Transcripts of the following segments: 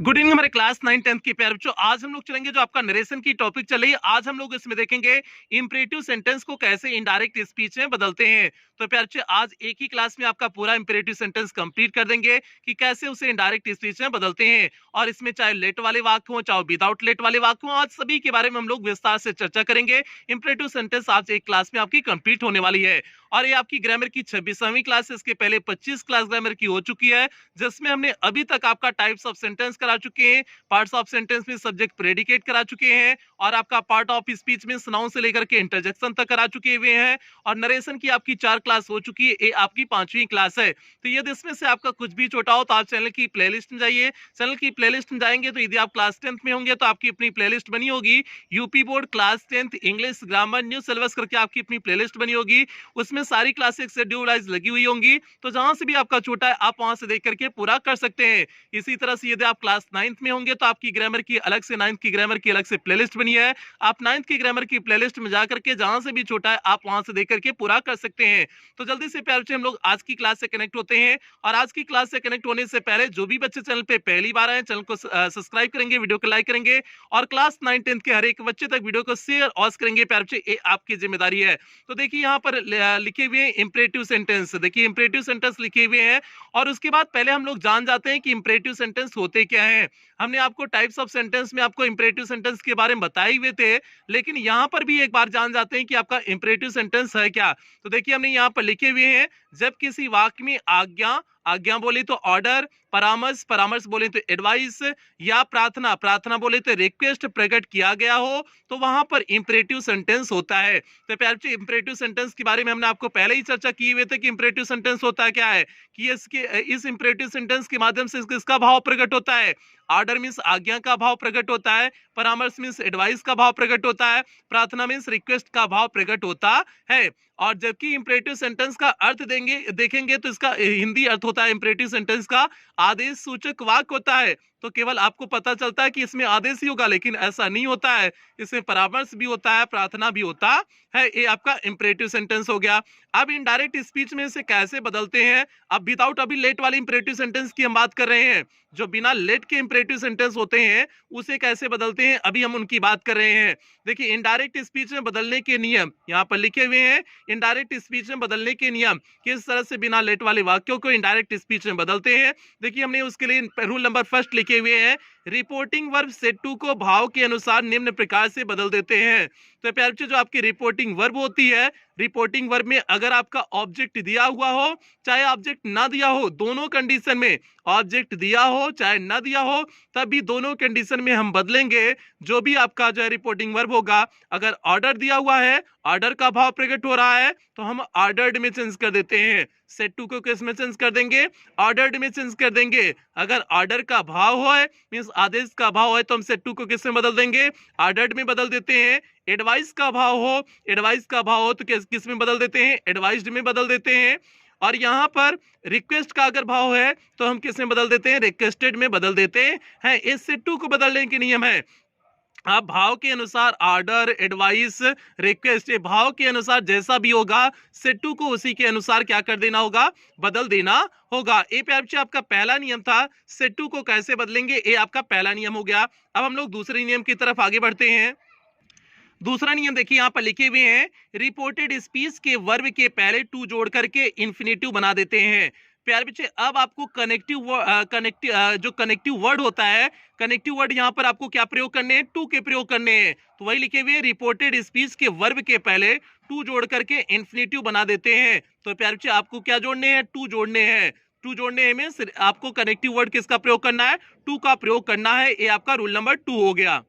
Good evening हमारे class 9-10 के प्यारे बच्चों। आज हम लोग चलेंगे जो आपका नरेशन की टॉपिक चल रही है। आज हम लोग इसमें देखेंगे इंपरेटिव सेंटेंस को कैसे इनडायरेक्ट स्पीच में बदलते हैं। तो प्यारे बच्चों आज एक ही क्लास में आपका पूरा इंपरेटिव सेंटेंस कंप्लीट कर देंगे कि कैसे उसे इनडायरेक्ट स्पीच में बदलते हैं। और इसमें चाहे लेट वाले वाक्य हो चाहे विदाउट लेट वाले वाक्य हो, आज सभी के बारे में हम लोग विस्तार से चर्चा करेंगे। इंपरेटिव सेंटेंस आज एक क्लास में आपकी कंप्लीट होने वाली है। और ये आपकी ग्रामर की 26वीं क्लास है। इसके पहले 25 क्लास ग्रामर की हो चुकी है, जिसमें हमने अभी तक आपका टाइप्स ऑफ सेंटेंस करा चुके हैं, पार्ट्स ऑफ सेंटेंस में सब्जेक्ट प्रेडिकेट करा चुके हैं, और आपका पार्ट ऑफ स्पीच में नाउन से लेकर के इंटरजेक्शन तक करा चुके हुए हैं। और नरेशन की आपकी 4 क्लास हो चुकी है, ये आपकी 5वीं क्लास है। तो यदि इसमें से आपका कुछ भी छोटा हो तो आप चैनल की प्लेलिस्ट में जाइए। चैनल की प्लेलिस्ट में जाएंगे तो यदि आप क्लास 10th में होंगे तो आपकी अपनी प्लेलिस्ट बनी होगी, UP board class 10th English grammar new syllabus करके आपकी अपनी प्लेलिस्ट बनी होगी। उसमें सारी क्लासेस शेड्यूल वाइज लगी हुई होंगी, तो जहां से भी आपका छोटा है आप वहां से देख करके पूरा कर सकते हैं। इसी तरह से यदि आप क्लास 9th में होंगे तो आपकी ग्रामर की अलग से 9th की ग्रामर की अलग से प्लेलिस्ट बनी है। आप 9th की ग्रामर की प्लेलिस्ट में जाकर के जहां से भी छोटा है आप वहां से देख करके पूरा कर सकते हैं। तो जल्दी से प्यारे बच्चे हम लोग आज की क्लास से कनेक्ट होते हैं। और आज की क्लास से कनेक्ट होने से पहले जो भी बच्चे चैनल पे पहली बार आए चैनल को सब्सक्राइब करेंगे, वीडियो को लाइक करेंगे, और क्लास 9-10 के हर एक बच्चे तक वीडियो को शेयर और करेंगे प्यारे बच्चे, ये आपकी जिम्मेदारी है। तो देखिए यहाँ पर लिखे हुए हैं इंपरेटिव सेंटेंस। देखिए इंपरेटिव सेंटेंस लिखे हुए हैं, और उसके बाद पहले हम लोग जान जाते हैं कि इंपरेटिव सेंटेंस होते क्या हैं। हमने आपको टाइप्स ऑफ सेंटेंस में आपको इंपरेटिव सेंटेंस के बारे में बताए हुए थे, लेकिन यहाँ पर भी एक बार जान जाते हैं कि आपका इंपरेटिव सेंटेंस है क्या। तो देखिए हमने यहाँ पर लिखे हुए हैं, जब किसी वाक्य में आज्ञा, आज्ञा बोले तो ऑर्डर, परामर्श, परामर्श बोले तो एडवाइस, या प्रार्थना, प्रार्थना बोले तो रिक्वेस्ट प्रकट किया गया हो, तो वहां पर इंपरेटिव सेंटेंस होता है। तो प्यारे बच्चे इंपरेटिव सेंटेंस के बारे में हमने आपको पहले ही चर्चा की हुई थी कि इंपरेटिव सेंटेंस होता क्या है, कि इस इंपरेटिव सेंटेंस के माध्यम से किसका भाव प्रकट होता है। ऑर्डर मींस आज्ञा का भाव प्रकट होता है, परामर्श मींस एडवाइस का भाव प्रकट होता है, प्रार्थना मींस रिक्वेस्ट का भाव प्रकट होता है। और जबकि इंपरेटिव सेंटेंस का अर्थ देखेंगे तो इसका हिंदी अर्थ होता है इंपरेटिव सेंटेंस का आदेश सूचक वाक्य होता है। तो केवल आपको पता चलता है कि इसमें आदेश ही होगा, लेकिन ऐसा नहीं होता है। इसमें परामर्श भी होता है, प्रार्थना भी होता है। ये आपका इंपरेटिव सेंटेंस हो गया। अब इनडायरेक्ट स्पीच में इसे कैसे बदलते हैं। अब विदाउट अभी लेट वाले इंपरेटिव सेंटेंस की हम बात कर रहे हैं। जो बिना लेट के इंपरेटिव सेंटेंस होते हैं उसे कैसे बदलते हैं, अभी हम उनकी बात कर रहे हैं। देखिए इनडायरेक्ट स्पीच में बदलने के नियम यहाँ पर लिखे हुए हैं। इनडायरेक्ट स्पीच में बदलने के नियम किस तरह से बिना लेट वाले वाक्यों को इनडायरेक्ट स्पीच में बदलते हैं। देखिए हमने उसके लिए रूल नंबर फर्स्ट लिखे हुए हैं, रिपोर्टिंग वर्ब सेट टू को भाव के अनुसार निम्न प्रकार से बदल देते हैं। तो प्यारे बच्चों जो आपकी रिपोर्टिंग वर्ब होती है, रिपोर्टिंग वर्ब में अगर आपका ऑब्जेक्ट दिया हुआ हो चाहे ऑब्जेक्ट ना दिया हो, दोनों कंडीशन में, ऑब्जेक्ट दिया हो चाहे ना दिया हो, तभी दोनों कंडीशन में हम बदलेंगे जो भी आपका जो है रिपोर्टिंग वर्ब होगा। अगर ऑर्डर दिया हुआ है, ऑर्डर का भाव प्रकट हो रहा है, तो हम ऑर्डर्ड में चेंज कर देते हैं। सेट टू को किस में चेंज कर देंगे, ऑर्डर्ड में चेंज कर देंगे। अगर ऑर्डर का भाव हो मींस आदेश का भाव है, तो हम सेट टू को किस में बदल देंगे, ऑर्डर्ड में बदल देते हैं। एडवाइस का भाव हो, एडवाइस का भाव हो तो किस में बदल देते हैं, एडवाइस्ड में बदल देते हैं। और यहाँ पर रिक्वेस्ट का अगर भाव है तो हम किस में बदल देते हैं, रिक्वेस्टेड में बदल देते हैं। इस सेट टू को बदलने के नियम है, आप भाव के अनुसार ऑर्डर, एडवाइस, रिक्वेस्ट, ये भाव के अनुसार जैसा भी होगा सेट टू को उसी के अनुसार क्या कर देना होगा, बदल देना होगा। ये प्यारे बच्चे आपका पहला नियम था, सेट टू को कैसे बदलेंगे, ये आपका पहला नियम हो गया। अब हम लोग दूसरे नियम की तरफ आगे बढ़ते हैं। दूसरा नियम देखिए यहाँ पर लिखे हुए हैं, रिपोर्टेड स्पीच के वर्ब के पहले टू जोड़ करके इन्फिनेटिव बना देते हैं। प्यारे बच्चे अब आपको जो कनेक्टिव वर्ड होता है, कनेक्टिव वर्ड यहाँ पर आपको क्या प्रयोग करने हैं, टू के प्रयोग करने हैं। तो वही लिखे हुए रिपोर्टेड स्पीच के वर्ब के पहले टू जोड़ करके इन्फिनेटिव बना देते हैं। तो प्यारे बच्चे आपको क्या जोड़ने हैं, टू जोड़ने हैं। टू जोड़ने में आपको कनेक्टिव वर्ड किसका प्रयोग करना है, टू का प्रयोग करना है। ये आपका रूल नंबर 2 हो गया।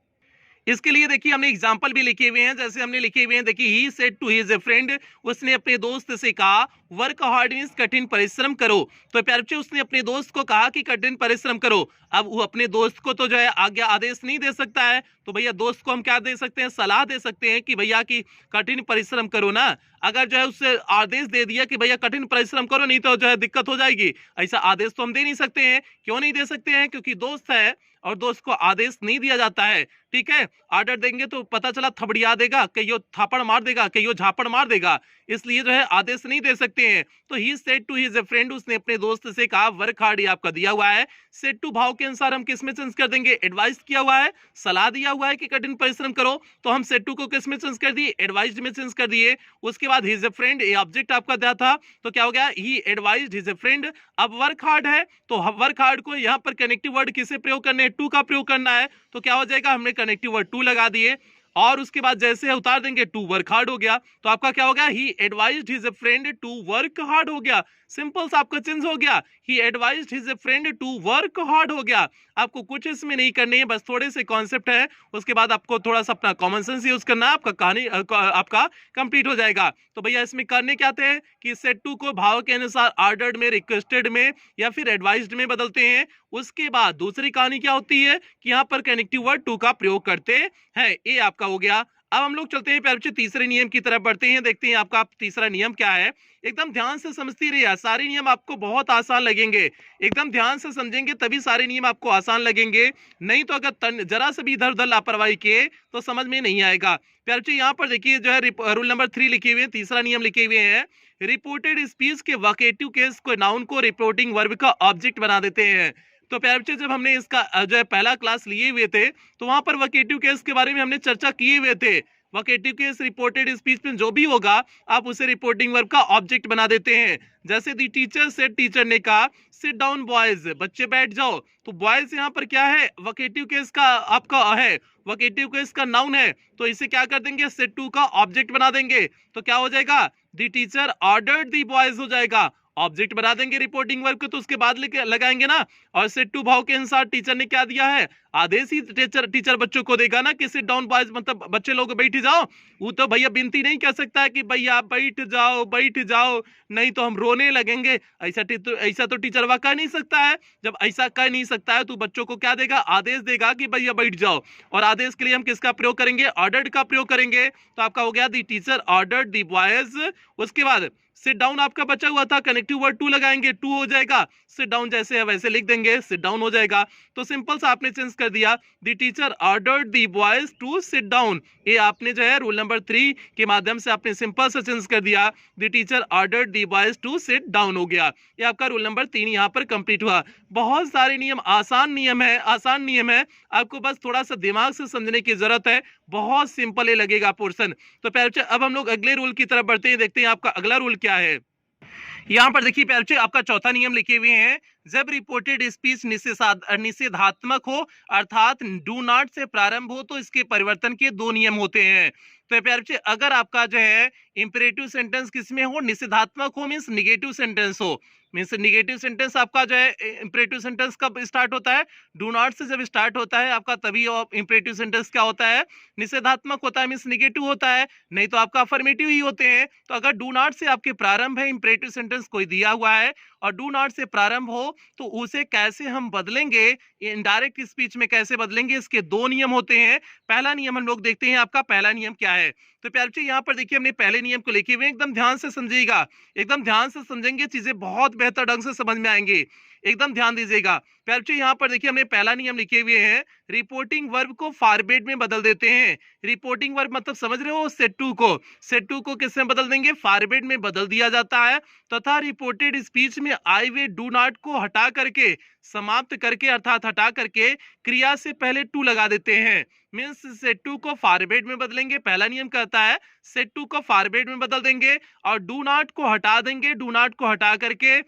इसके लिए देखिए हमने एग्जाम्पल भी लिखे हुए हैं, जैसे हमने लिखे हुए हैं, देखिए he said to his friend, उसने अपने दोस्त से कहा, वर्क हार्ड मींस कठिन परिश्रम करो। तो प्यारे बच्चे उसने अपने दोस्त को कहा कि कठिन परिश्रम करो। अब वो अपने दोस्त को तो जो है आज्ञा आदेश नहीं दे सकता है, तो भैया दोस्त को हम क्या दे सकते हैं, सलाह दे सकते हैं कि भैया की कठिन परिश्रम करो ना। अगर जो है उससे आदेश दे दिया कि भैया कठिन परिश्रम करो नहीं तो जो है दिक्कत हो जाएगी, ऐसा आदेश तो हम दे नहीं सकते हैं। क्यों नहीं दे सकते हैं, क्योंकि दोस्त है और दोस्त को आदेश नहीं दिया जाता है। ठीक है, ऑर्डर देंगे तो पता चला थपड़िया देगा, कहीं थापड़ मार देगा, कहीं झापड़ मार देगा, इसलिए जो है आदेश नहीं दे सकते हैं। तो he said to his friend, उसने अपने दोस्त से कहा, वर्क हार्ड ये आपका दिया हुआ है। सेड टू भाव के अनुसार हम किस में चेंज कर देंगे, एडवाइस किया हुआ है, सलाह दिया हुआ है कि कठिन परिश्रम करो, तो हम सेड टू को किस में चेंज कर दिए, एडवाइस्ड में चेंज कर दिए। उसके बाद हिज फ्रेंड, ये ऑब्जेक्ट आपका दिया था, तो क्या हो गया, ही एडवाइज्ड हिज फ्रेंड। अब वर्क हार्ड है, तो वर्क हार्ड को यहाँ पर कनेक्टिव वर्ड किसे प्रयोग करने, टू का प्रयोग करना है, तो क्या हो जाएगा, हमने कनेक्टिव वर्ड टू लगा दिए और उसके बाद जैसे उतार देंगे टू वर्क हार्ड हो गया। तो आपका क्या हो गया, he advised his friend to work hard हो गया। सिंपल सा आपका चेंज हो गया, he advised his friend to work hard हो गया। आपको कुछ इसमें नहीं करनी है, बस थोड़े से कॉन्सेप्ट है, उसके बाद आपको थोड़ा सा अपना कॉमन सेंस यूज करना है, आपका कहानी आपका कंप्लीट हो जाएगा। तो भैया इसमें करने क्या थे कि सेड टू को भाव के अनुसार ऑर्डर्ड में, रिक्वेस्टेड में या फिर एडवाइज्ड में बदलते हैं। उसके बाद दूसरी कहानी क्या होती है कि यहाँ पर कनेक्टिव वर्ड टू का प्रयोग करते हैं। ये आपका हो गया। अब हम लोग चलते हैं प्यारे बच्चे तीसरे नियम की तरफ बढ़ते हैं, देखते हैं आपका तीसरा नियम क्या है। एकदम ध्यान से समझती रहिए, सारे नियम आपको बहुत आसान लगेंगे, एकदम ध्यान से समझेंगे तभी सारे नियम आपको आसान लगेंगे, नहीं तो अगर जरा से भी इधर उधर लापरवाही किए तो समझ में नहीं आएगा। प्यारे बच्चे यहाँ पर देखिए जो है रूल नंबर 3 लिखे हुए हैं, तीसरा नियम लिखे हुए हैं, रिपोर्टेड स्पीच के वोकेटिव केस को नाउन को रिपोर्टिंग वर्ब का ऑब्जेक्ट बना देते हैं। तो प्यारे बच्चे जब हमने इसका जो है पहला क्लास लिए हुए थे तो वहां पर वोकेटिव केस के बारे में हमने चर्चा किए हुए थे। वोकेटिव केस रिपोर्टेड स्पीच में जो भी होगा आप उसे रिपोर्टिंग वर्ब का ऑब्जेक्ट बना देते हैं। जैसे दी टीचर सेड, टीचर ने कहा सिट डाउन बॉयज, बच्चे बैठ जाओ, तो बॉयज यहाँ पर क्या है, वोकेटिव केस का आपका है, वोकेटिव केस का नाउन है, तो इसे क्या कर देंगे, सेड टू का ऑब्जेक्ट बना देंगे। तो क्या हो जाएगा, the teacher ordered the boys हो जाएगा, ऑब्जेक्ट बना देंगे रिपोर्टिंग वर्ब को, तो उसके बाद लेके लगाएंगे ना। और सेड टू भाव के अनुसार टीचर ने क्या दिया है, आदेश ही टीचर बच्चों को देगा ना कि सिट डाउन बॉयज, मतलब बच्चे लोग बैठ जाओ। वो तो भैया विनती नहीं कर सकता है कि भैया बैठ जाओ बैठ जाओ, नहीं तो हम रोने लगेंगे, ऐसा तो टीचर वह कह नहीं सकता है। जब ऐसा कह नहीं सकता है तो बच्चों को क्या देगा, आदेश देगा कि भैया बैठ जाओ। और आदेश के लिए हम किसका प्रयोग करेंगे, ऑर्डर्ड का प्रयोग करेंगे। तो आपका हो गया दी टीचर ऑर्डर्ड दी बॉयज। उसके बाद सिट डाउन आपका बचा हुआ था, कनेक्टिव वर्ड टू लगाएंगे, टू हो जाएगा, सिट डाउन जैसे है वैसे लिख देंगे, सिट डाउन हो जाएगा। तो सिंपल सा आपने चेंज कर दिया, the teacher ordered the boys to sit down. ये आपने जो है रूल नंबर 3 के माध्यम से आपने सिंपल से चेंज कर दिया, the teacher ordered the boys to sit down हो गया। ये आपका रूल नंबर 3 यहाँ पर कंप्लीट हुआ। बहुत सारे नियम, आसान नियम है, आसान नियम है, आपको बस थोड़ा सा दिमाग से समझने की जरूरत है, बहुत सिंपल ही लगेगा पोर्शन। तो प्यारे अब हम लोग अगले रूल की तरफ बढ़ते हैं, देखते हैं आपका अगला रूल क्या है। यहाँ पर देखिए प्यारे बच्चे आपका चौथा नियम लिखे हुए हैं, जब रिपोर्टेड स्पीच निषेधात्मक हो अर्थात डू नॉट से प्रारंभ हो तो इसके परिवर्तन के 2 नियम होते हैं। तो प्यारे बच्चे अगर आपका जो है इंपेरेटिव सेंटेंस किसमें हो, निषेधात्मक हो, मींस निगेटिव सेंटेंस हो, मींस निगेटिव सेंटेंस आपका जो है इंपेरेटिव सेंटेंस कब स्टार्ट होता है, डू नॉट से जब स्टार्ट होता है आपका, तभी इंपेरेटिव सेंटेंस क्या होता है, निषेधात्मक होता है, मींस निगेटिव होता है, नहीं तो आपका अफर्मेटिव ही होते हैं। तो अगर डू नॉट से आपके प्रारंभ है, इंपेरेटिव सेंटेंस कोई दिया हुआ है और डू नॉट से प्रारंभ हो, तो उसे कैसे हम बदलेंगे, इनडायरेक्ट स्पीच में कैसे बदलेंगे, इसके 2 नियम होते हैं। पहला नियम हम लोग देखते हैं, आपका पहला नियम क्या है। तो प्यारे बच्चे यहाँ पर देखिए हमने पहले नियम को लिखे हुए, एकदम ध्यान से समझिएगा, एकदम ध्यान से समझेंगे चीजें बहुत बेहतर ढंग से समझ में आएंगी, एकदम ध्यान दीजिएगा। प्यारे बच्चे यहाँ पर देखिए हमने पहला नियम लिखे हुए हैं, रिपोर्टिंग वर्ब को फॉरवर्ड में बदल देते हैं। रिपोर्टिंग वर्ब मतलब समझ रहे हो, सेड टू को किस में बदल देंगे, फॉरवर्ड में बदल दिया जाता है, तथा रिपोर्टेड स्पीच में आई वे डू नॉट को हटा करके, समाप्त करके अर्थात हटा करके क्रिया से पहले टू लगा देते हैं। मींस सेड टू को फॉरवर्ड में बदलेंगे, पहला नियम कहता है सेड टू को फॉरवर्ड में बदल देंगे और डू नॉट को हटा देंगे, डू नॉट को हटा करके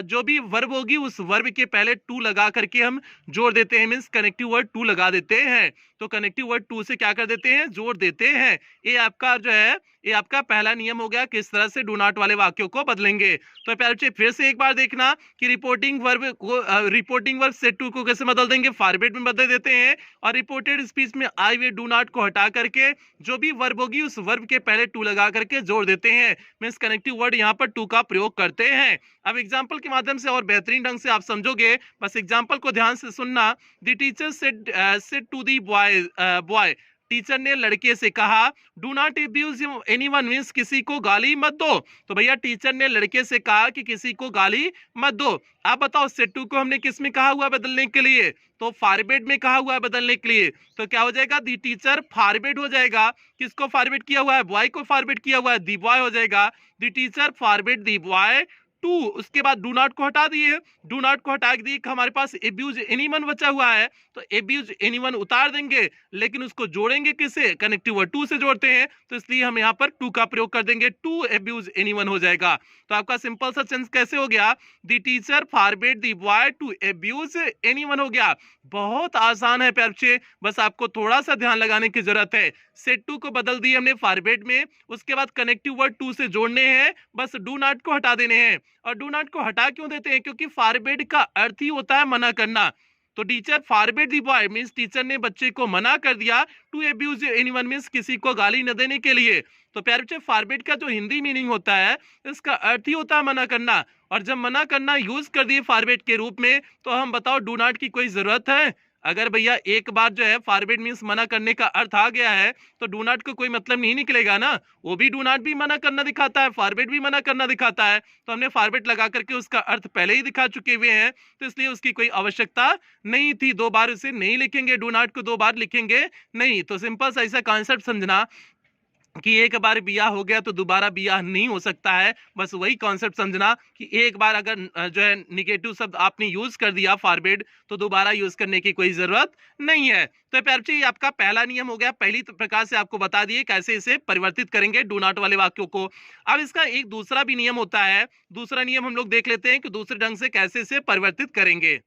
जो भी वर्ब होगी उस वर्ब के पहले टू लगा करके हम जोड़ देते हैं, मींस कनेक्टिव वर्ड टू लगा देते हैं। तो कनेक्टिव वर्ड टू से क्या कर देते हैं, जोड़ देते हैं। ये आपका जो है ये आपका पहला नियम हो गया, किस तरह से डू नॉट वाले वाक्यों को बदलेंगे। तो प्यारे बच्चे फिर से एक बार देखना कि रिपोर्टिंग वर्ब सेड टू को कैसे बदल देंगे, फॉरवर्ड में बदल देते हैं और रिपोर्टेड स्पीच में आई वे डू नॉट को हटा करके जो भी वर्ब होगी उस वर्ब के पहले टू लगा करके जोड़ देते हैं, मींस कनेक्टिव वर्ड यहाँ पर टू का प्रयोग करते हैं। अब एग्जाम्पल के माध्यम से और बेहतरीन ढंग से आप समझोगे, बस एग्जाम्पल को ध्यान से सुनना। The teacher said to the boy teacher ने लड़के से कहा do not abuse anyone, means किसी को गाली मत दो। तो भैया टीचर ने लड़के से कहा कि किसी को गाली मत दो। आप बताओ सेट टू को हमने किस में कहा हुआ है बदलने के लिए? तो फॉरवर्ड में कहा हुआ है बदलने के लिए। तो क्या हो जाएगा? दी टीचर फॉरवर्ड हो जाएगा। किसको फॉरवर्ड किया हुआ है? बॉय को फॉरवर्ड किया हुआ है, दी बॉय हो जाएगा। The teacher forward the boy to, उसके बाद डू नॉट को हटा दिए। डू नॉट को हटा दिए, हमारे पास एब्यूज एनीवन बचा हुआ है, तो एब्यूज एनीवन उतार देंगे, लेकिन उसको जोड़ेंगे किससे? कनेक्टिव वर्ड टू से जोड़ते हैं, तो इसलिए हम यहाँ पर टू का प्रयोग कर देंगे, टू एब्यूज एनीवन हो जाएगा। तो आपका सिंपल सा सेंस कैसे हो गया? The teacher forbade the boy to abuse anyone हो गया। बहुत आसान है प्यारे बच्चे, बस आपको थोड़ा सा ध्यान लगाने की जरूरत है। सेट टू को बदल दिए हमने फॉरबेड में, उसके बाद कनेक्टिव वर्ड टू से जोड़ने हैं, बस डू नॉट को हटा देने हैं। और डू नॉट को हटा क्यों देते हैं? क्योंकि फॉरबेड का अर्थ ही होता है मना करना। तो teacher forbade the boy means teacher ने बच्चे को मना कर दिया, टू एब्यूज एनीवन मींस किसी को गाली न देने के लिए। तो प्यारे बच्चे फॉरबेड का जो हिंदी मीनिंग होता है, इसका अर्थ ही होता है मना करना। और जब मना करना यूज कर दिए फॉरबेड के रूप में, तो हम बताओ डू नॉट की कोई जरूरत है? अगर भैया एक बार जो है फॉरबेड मींस मना करने का अर्थ आ गया है, तो डू नॉट को कोई मतलब नहीं निकलेगा ना। वो भी डू नॉट भी मना करना दिखाता है, फॉरबेड भी मना करना दिखाता है, तो हमने फॉरबेड लगा करके उसका अर्थ पहले ही दिखा चुके हुए हैं, तो इसलिए उसकी कोई आवश्यकता नहीं थी। दो बार उसे नहीं लिखेंगे, डू नॉट को दो बार लिखेंगे नहीं। तो सिंपल सा ऐसा कॉन्सेप्ट समझना कि एक बार बियाह हो गया तो दोबारा बियाह नहीं हो सकता है। बस वही कॉन्सेप्ट समझना कि एक बार अगर जो है निगेटिव शब्द आपने यूज कर दिया फॉरवर्ड, तो दोबारा यूज करने की कोई जरूरत नहीं है। तो प्यारे बच्चे ये आपका पहला नियम हो गया, पहली प्रकार से आपको बता दिए कैसे इसे परिवर्तित करेंगे डू नॉट वाले वाक्यों को। अब इसका एक दूसरा भी नियम होता है, दूसरा नियम हम लोग देख लेते हैं कि दूसरे ढंग से कैसे इसे परिवर्तित करेंगे।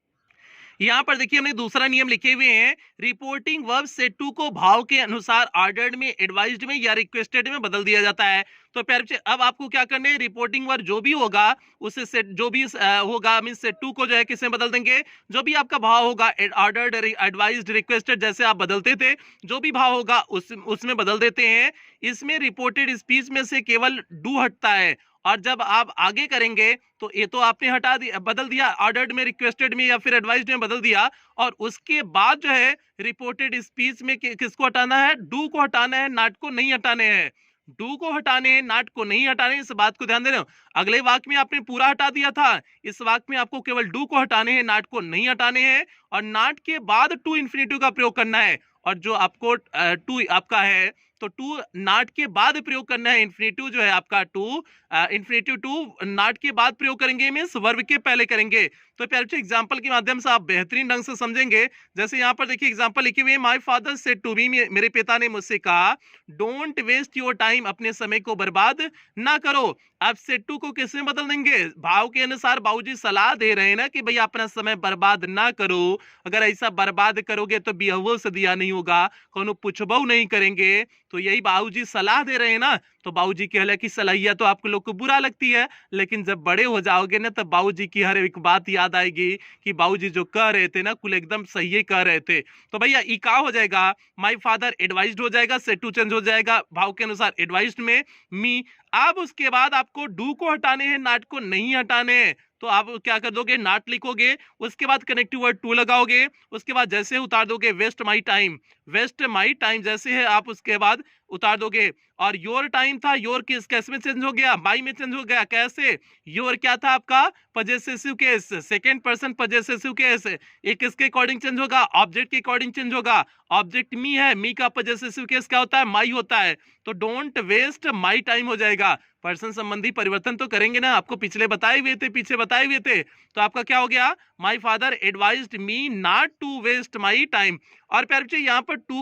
यहाँ पर देखिए हमने दूसरा नियम लिखे हुए हैं, रिपोर्टिंग वर्ब सेट टू को भाव के अनुसार ऑर्डर्ड में, एडवाइज्ड में या रिक्वेस्टेड में बदल दिया जाता है। तो प्यारे बच्चे अब आपको क्या करना है? रिपोर्टिंग वर्ब जो भी होगा उससे सेट जो भी होगा मीन सेट टू को जो है किसमें बदल देंगे? जो भी आपका भाव होगा, ऑर्डर्ड, एडवाइज्ड, रिक्वेस्टेड जैसे आप बदलते थे, जो भी भाव होगा उसमें बदल देते हैं। इसमें रिपोर्टेड स्पीच में से केवल डू हटता है, और जब आप आगे करेंगे तो ये तो आपने हटा दिया, बदल दिया, ऑर्डर्ड में, रिक्वेस्टेड में या फिर एडवाइज्ड में बदल दिया, और उसके बाद जो है रिपोर्टेड स्पीच में किसको हटाना है? डू को हटाना है, नॉट को नहीं हटाने हैं। डू को हटाने हैं, नॉट को नहीं हटाने हैं, इस बात को ध्यान दे रहे हो। अगले वाक्य में आपने पूरा हटा दिया था, इस वाक्य में आपको केवल डू को हटाने हैं, नॉट को नहीं हटाने हैं, और नॉट के बाद टू इन्फिनिटिव का प्रयोग करना है। और जो आपको टू आपका है, तो टू नॉट के बाद प्रयोग करना है, इन्फिनिटिव जो है आपका टू, इन्फिनिटिव टू नॉट के बाद प्रयोग करेंगे, मींस वर्ब के पहले करेंगे। तो प्यारे बच्चों एग्जांपल के माध्यम से आप बेहतरीन ढंग से समझेंगे। जैसे यहाँ पर देखिए एग्जांपल लिखे हुए हैं, my father said to me, मेरे पिता ने मुझसे कहा, डोंट वेस्ट योर टाइम, अपने समय को बर्बाद ना करो। अब सेड टू को किसमें बदल देंगे? भाव के अनुसार बाबूजी सलाह दे रहे हैं ना कि भैया अपना समय बर्बाद ना करो, अगर ऐसा बर्बाद करोगे तो बिहवो से दिया नहीं होगा, कोनो पुछबो नहीं करेंगे। तो यही बाबूजी सलाह दे रहे हैं ना। तो बाबूजी की हालांकि सलाहिया तो आपको लोग को बुरा लगती है, लेकिन जब बड़े हो जाओगे ना, तब बाबूजी की हर एक बात याद आएगी कि बाबूजी जो कह रहे थे ना, कुल एकदम सही कह रहे थे। तो भैया ई का हो जाएगा? माय फादर एडवाइज्ड हो जाएगा, सेट टू चेंज हो जाएगा भाव के अनुसार एडवाइज्ड में मी। अब उसके बाद आपको डू को हटाने हैं, नॉट को नहीं हटाने हैं, तो आप क्या कर दोगे? नॉट लिखोगे, उसके बाद कनेक्टिव वर्ड टू लगाओगे, उसके बाद जैसे उतार दोगे waste my time, waste my time जैसे है आप उसके बाद उतार दोगे। और योर टाइम था, योर किस कैसे में चेंज हो गया? बाई में चेंज हो गया। कैसे? योर क्या था आपका? Possessive case, second person possessive case. ये किसके अकॉर्डिंग चेंज होगा? ऑब्जेक्ट के अकॉर्डिंग चेंज होगा। ऑब्जेक्ट मी है, मी का पजेसिव केस क्या होता है? माई होता है। तो डोंट वेस्ट माई टाइम हो जाएगा। पर्सन संबंधी परिवर्तन तो करेंगे ना, आपको पिछले बताए हुए थे, पीछे बताए हुए थे। तो आपका क्या हो गया? My father advised me not to waste my time. और प्यारे बच्चे यहाँ पर टू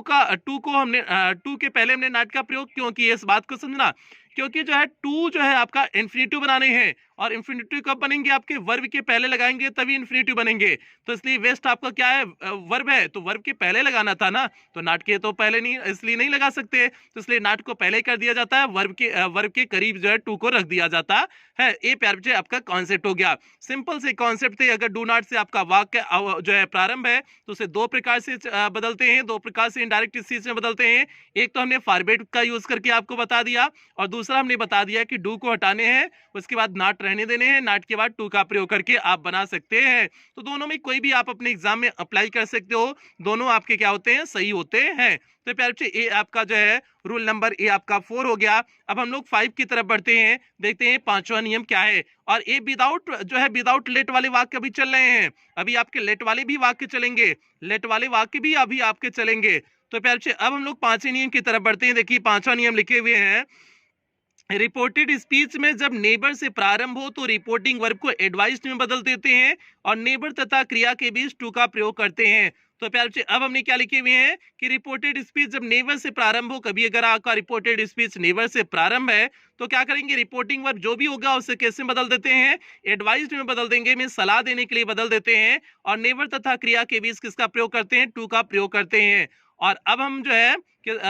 को हमने टू के पहले हमने नॉट का प्रयोग क्यों किया, इस बात को समझना। क्योंकि जो है टू जो है आपका इन्फिनिटिव बनाने हैं, और इन्फिनिटिव कब बनेंगे? आपके वर्ब के पहले लगाएंगे तभी इन्फिनिटिव बनेंगे। तो इसलिए वेस्ट आपका क्या है? वर्ब है, तो वर्ब के पहले लगाना था ना, तो नॉट के तो पहले नहीं, इसलिए नहीं लगा सकते, तो इसलिए नॉट को पहले कर दिया जाता है, वर्ब के करीब जो है टू को रख दिया जाता है। ये प्यारे बच्चे आपका कॉन्सेप्ट हो गया। सिंपल से कॉन्सेप्ट थे। अगर डू नॉट से आपका वाक्य जो है प्रारंभ है, तो उसे दो प्रकार से बदलते हैं, दो प्रकार से इनडायरेक्ट स्पीच में बदलते हैं। एक तो हमने फॉरवर्ड का यूज करके आपको बता दिया, और दूसरा हमने बता दिया कि डू को हटाने हैं, उसके बाद नॉट रहने देने हैं, नॉट के बाद टू का प्रयोग करके आप बना सकते हैं। तो दोनों में कोई भी आप अपने एग्जाम में अप्लाई कर सकते हो, दोनों आपके क्या होते हैं, सही होते हैं। तो प्यारे बच्चे ए आपका जो है रूल नंबर ए आपका 4 हो गया। अब हम लोग 5 की तरफ बढ़ते हैं, देखते हैं पांचवा नियम क्या है। और ए विदाउट जो है विदाउट लेट वाले वाक्य अभी चल रहे हैं, अभी आपके लेट वाले भी वाक्य चलेंगे, लेट वाले वाक्य भी अभी आपके चलेंगे। तो प्यारे बच्चे अब हम लोग पांचवें नियम की तरफ बढ़ते हैं। देखिए पांचवा नियम लिखे हुए हैं, रिपोर्टेड स्पीच में जब नेबर से प्रारंभ हो तो रिपोर्टिंग वर्ब को एडवाइज्ड में बदल देते हैं और नेबर तथा क्रिया के बीच टू का प्रयोग करते हैं। तो प्यारे बच्चे अब हमने क्या लिखे हुए हैं कि रिपोर्टेड स्पीच जब नेबर से प्रारंभ हो, कभी अगर आपका रिपोर्टेड स्पीच नेबर से प्रारंभ है तो क्या करेंगे, रिपोर्टिंग वर्ब जो भी होगा उसे कैसे बदल देते हैं, एडवाइज्ड में बदल देंगे, में सलाह देने के लिए बदल देते हैं। और नेबर तथा क्रिया के बीच किसका प्रयोग करते हैं, टू का प्रयोग करते हैं। और अब हम जो है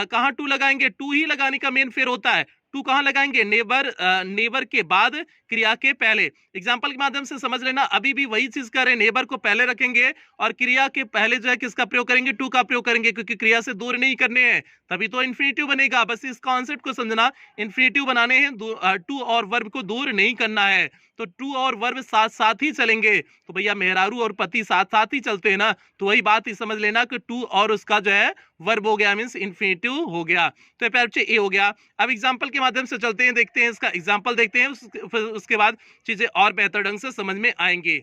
कहाँ टू लगाएंगे, टू ही लगाने का मेन फेर होता है। टू कहाँ लगाएंगे, नेबर के बाद क्रिया के पहले। एग्जाम्पल के माध्यम से समझ लेना, अभी भी वही चीज कर रहे हैं, नेबर को पहले रखेंगे और क्रिया के पहले जो है किसका प्रयोग करेंगे, टू का प्रयोग करेंगे, क्योंकि क्रिया से दूर नहीं करने हैं, तभी तो इन्फिनिटिव बनेगा। बस इस कॉन्सेप्ट को समझना, इन्फिनिटिव बनाने हैं, टू और वर्ब को दूर नहीं करना है। तो टू और वर्ब साथ साथ ही चलेंगे। तो भैया मेहरारू और पति साथ साथ ही चलते हैं ना, तो वही बात ही समझ लेना कि टू और उसका जो है वर्ब हो गया, मींस इन्फिनिटिव हो गया। तो प्यारे बच्चे ए हो गया। अब एग्जांपल के माध्यम से चलते हैं, देखते हैं इसका एग्जांपल देखते हैं, उसके बाद चीजें और बेहतर ढंग से समझ में आएंगी।